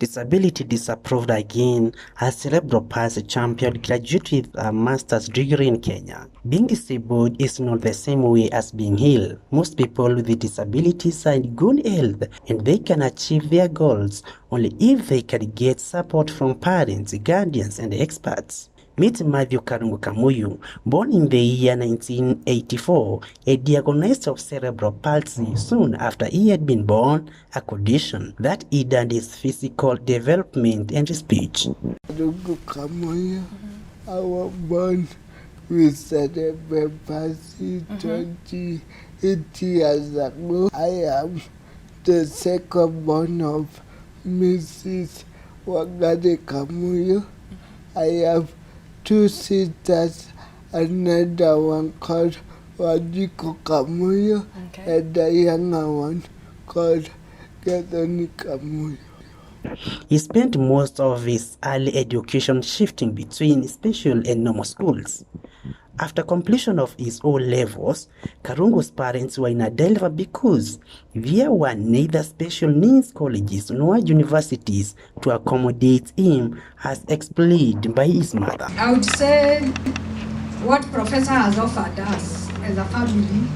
Disability disapproved again as Cerebral Palsy champion graduate with a master's degree in Kenya. Being disabled is not the same way as being ill. Most people with disabilities are in good health and they can achieve their goals only if they can get support from parents, guardians, and experts. Meet Mathew Karungu, born in the year 1984, a diagnosis of cerebral palsy soon after he had been born, a condition that hindered his physical development and speech. Karungu, I was born with cerebral palsy 28 years ago. I am the second born of Mrs. Wagade Kamuyu. I have 2 sisters, another one called Wajiko Kamuyu, and a younger one called Gathoni Kamuyu. He spent most of his early education shifting between special and normal schools. After completion of his O-levels, Karungu's parents were in a dilemma because there were neither special needs colleges nor universities to accommodate him, as explained by his mother. I would say what Professor has offered us as a family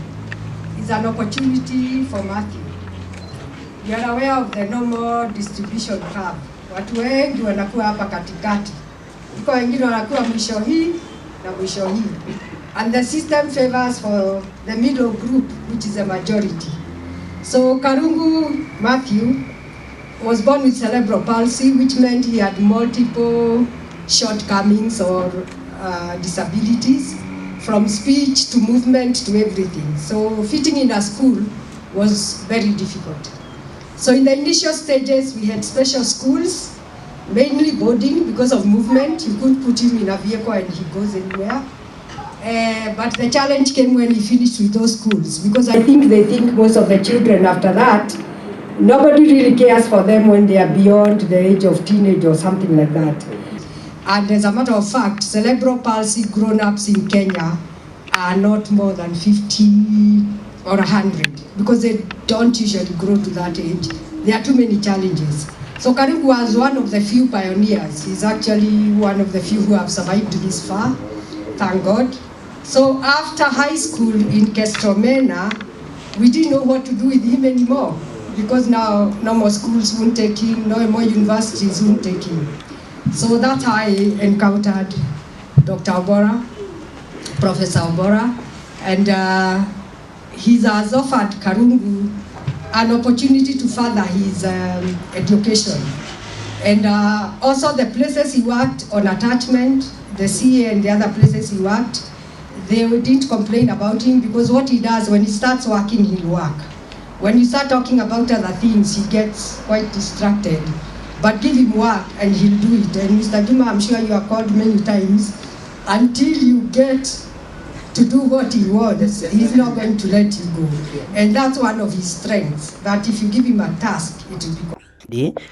is an opportunity for Mathew. You are aware of the normal distribution curve. Watu wengi wanakuwa hapa katikati. Iko wengine wanakuwa mwisho hii na mwisho hii. And the system favors for the middle group, which is a majority. So Karungu Mathew was born with cerebral palsy, which meant he had multiple shortcomings or disabilities, from speech to movement to everything. So fitting in a school was very difficult. So in the initial stages, we had special schools, mainly boarding because of movement. You couldn't put him in a vehicle and he goes anywhere. But the challenge came when he finished with those schools, because I think they think most of the children after that, nobody really cares for them when they are beyond the age of teenage or something like that. And as a matter of fact, cerebral palsy grown-ups in Kenya are not more than 50 or 100, because they don't usually grow to that age. There are too many challenges. So Karungu was one of the few pioneers. He's actually one of the few who have survived this far, thank God. So after high school in Kestromena, we didn't know what to do with him anymore, because now no more schools won't take him, no more universities won't take him. So that's how I encountered Dr. Obora, Professor Obora, and he has offered Karungu an opportunity to further his education. And also the places he worked on attachment, the CA and the other places he worked, they didn't complain about him, because what he does, when he starts working, he'll work. When you start talking about other things, he gets quite distracted. But give him work and he'll do it. And Mr. Juma, I'm sure you are called many times, until you get to do what he wants, he's not going to let you go. And that's one of his strengths, that if you give him a task, it will become.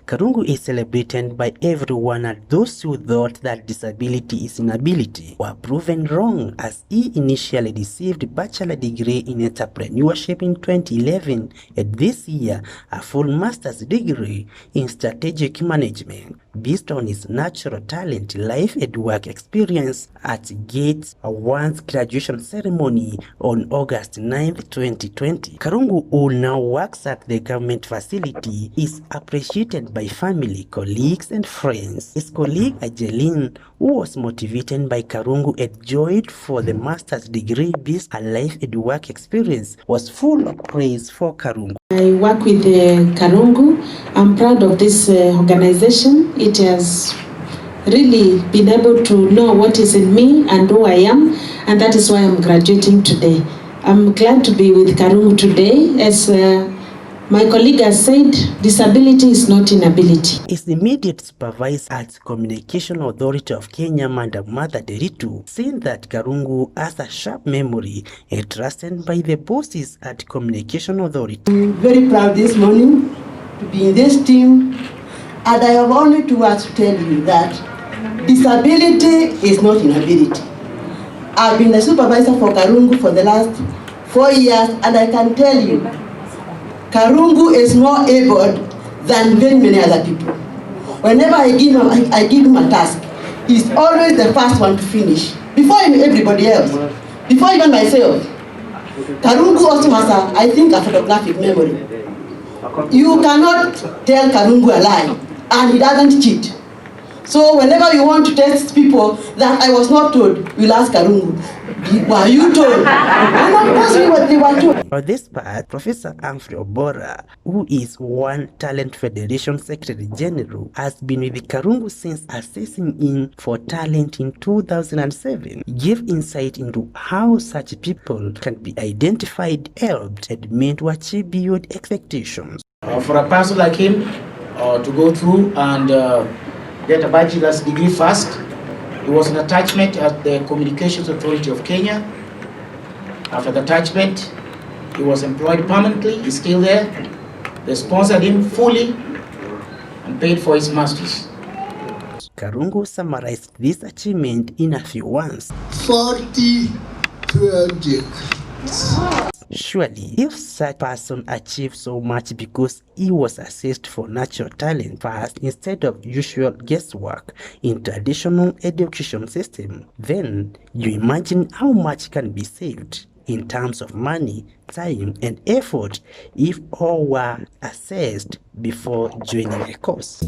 Karungu is celebrated by everyone, and those who thought that disability is inability were proven wrong, as he initially received a bachelor degree in entrepreneurship in 2011 and this year a full master's degree in strategic management based on his natural talent, life and work experience at Gates One's graduation ceremony on August 9, 2020. Karungu, who now works at the government facility, is appreciated by family, colleagues and friends. His colleague Ajeline, who was motivated by Karungu and joined for the master's degree based on life and work experience, was full of praise for Karungu. I work with Karungu. I'm proud of this organization. It has really been able to know what is in me and who I am, and that is why I'm graduating today. I'm glad to be with Karungu today. As my colleague has said, disability is not inability. His immediate supervisor at Communication Authority of Kenya, Madam Martha Deritu, saying that Karungu has a sharp memory and trusted by the bosses at Communication Authority. I'm very proud this morning to be in this team, and I have only two words to tell you that disability is not inability. I've been the supervisor for Karungu for the last 4 years, and I can tell you, Karungu is more able than very many other people. whenever I give him a task, he's always the first one to finish. Before everybody else, before even myself. Karungu also has, I think, a photographic memory. You cannot tell Karungu a lie, and he doesn't cheat. So whenever you want to test people that I was not told, you'll ask Karungu, were you told? And of course they were told. For this part, Professor Humphrey Obora, who is One Talent Federation Secretary General, has been with the Karungu since assessing him for talent in 2007, gave insight into how such people can be identified, helped, and made to achieve beyond expectations. For a person like him to go through and get a bachelor's degree first, he was an attachment at the Communications Authority of Kenya. After the attachment, he was employed permanently. He's still there. They sponsored him fully and paid for his master's. Karungu summarized this achievement in a few words. 40 projects. Surely, if such person achieved so much because he was assessed for natural talent first instead of usual guesswork in traditional education system, then you imagine how much can be saved in terms of money, time, and effort if all were assessed before joining a course.